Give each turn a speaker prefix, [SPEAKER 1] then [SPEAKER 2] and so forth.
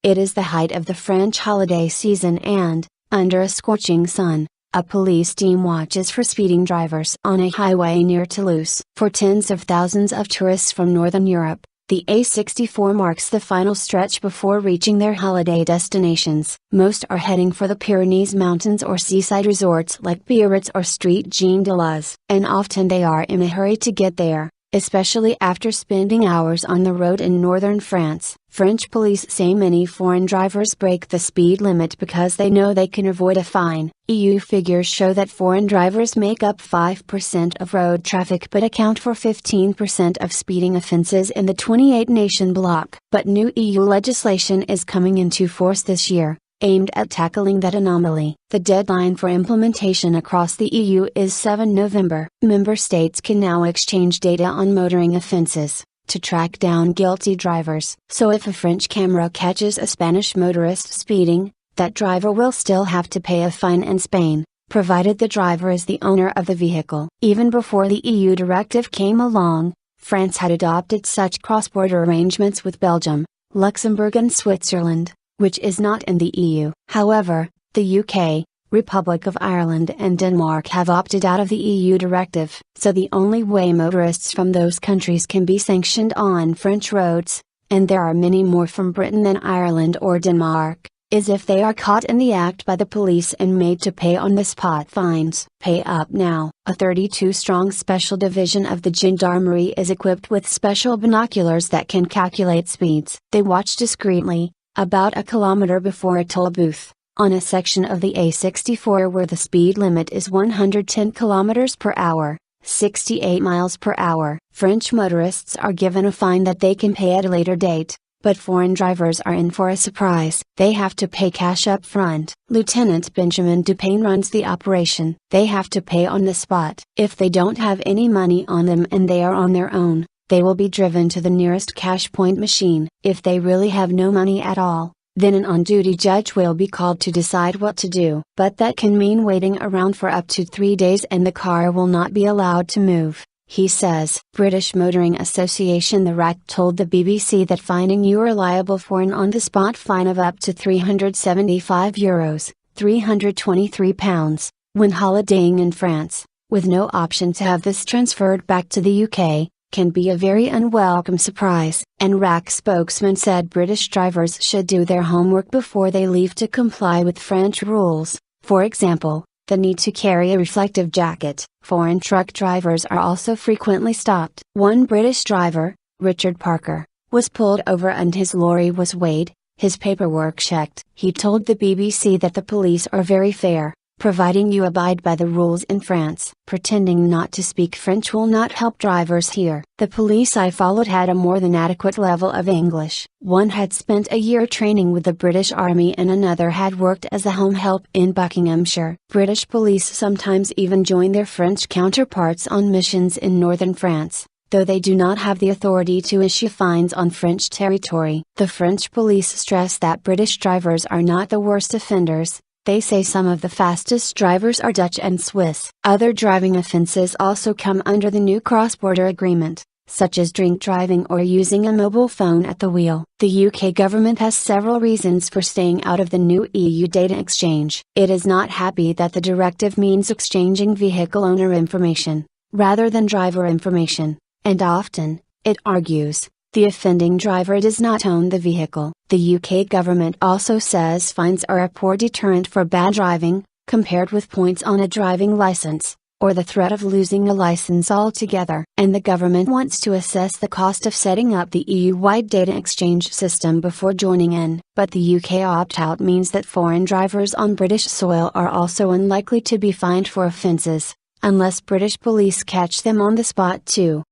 [SPEAKER 1] It is the height of the French holiday season and, under a scorching sun, a police team watches for speeding drivers on a highway near Toulouse. For tens of thousands of tourists from Northern Europe, the A64 marks the final stretch before reaching their holiday destinations. Most are heading for the Pyrenees mountains or seaside resorts like Biarritz or St Jean de Luz. And often they are in a hurry to get there, especially after spending hours on the road in northern France. French police say many foreign drivers break the speed limit because they know they can avoid a fine. EU figures show that foreign drivers make up 5% of road traffic but account for 15% of speeding offences in the 28-nation bloc. But new EU legislation is coming into force this year, aimed at tackling that anomaly. The deadline for implementation across the EU is 7 November. Member states can now exchange data on motoring offences to track down guilty drivers. So if a French camera catches a Spanish motorist speeding, that driver will still have to pay a fine in Spain, provided the driver is the owner of the vehicle. Even before the EU directive came along, France had adopted such cross-border arrangements with Belgium, Luxembourg and Switzerland, which is not in the EU. However, the UK, Republic of Ireland and Denmark have opted out of the EU directive. So the only way motorists from those countries can be sanctioned on French roads, and there are many more from Britain than Ireland or Denmark, is if they are caught in the act by the police and made to pay on-the-spot fines. Pay Up Now, a 32-strong special division of the gendarmerie is equipped with special binoculars that can calculate speeds. They watch discreetly, about a kilometer before a toll booth, on a section of the A64 where the speed limit is 110 km per hour, 68 miles per hour. French motorists are given a fine that they can pay at a later date, but foreign drivers are in for a surprise. They have to pay cash up front. Lieutenant Benjamin Dupain runs the operation. They have to pay on the spot. If they don't have any money on them and they are on their own, they will be driven to the nearest cash point machine. If they really have no money at all, then an on-duty judge will be called to decide what to do. But that can mean waiting around for up to 3 days and the car will not be allowed to move, he says. British Motoring Association The RAC told the BBC that fining you are liable for an on-the-spot fine of up to €375, £323, when holidaying in France, with no option to have this transferred back to the UK, can be a very unwelcome surprise. And RAC spokesman said British drivers should do their homework before they leave to comply with French rules, for example, the need to carry a reflective jacket. Foreign truck drivers are also frequently stopped. One British driver, Richard Parker, was pulled over and his lorry was weighed, his paperwork checked. He told the BBC that the police are very fair, providing you abide by the rules in France. Pretending not to speak French will not help drivers here. The police I followed had a more than adequate level of English. One had spent a year training with the British Army and another had worked as a home help in Buckinghamshire. British police sometimes even join their French counterparts on missions in northern France, though they do not have the authority to issue fines on French territory. The French police stress that British drivers are not the worst offenders. They say some of the fastest drivers are Dutch and Swiss. Other driving offences also come under the new cross-border agreement, such as drink driving or using a mobile phone at the wheel. The UK government has several reasons for staying out of the new EU data exchange. It is not happy that the directive means exchanging vehicle owner information, rather than driver information, and often, it argues, the offending driver does not own the vehicle. The UK government also says fines are a poor deterrent for bad driving, compared with points on a driving license, or the threat of losing a license altogether. And the government wants to assess the cost of setting up the EU-wide data exchange system before joining in. But the UK opt-out means that foreign drivers on British soil are also unlikely to be fined for offences, unless British police catch them on the spot too.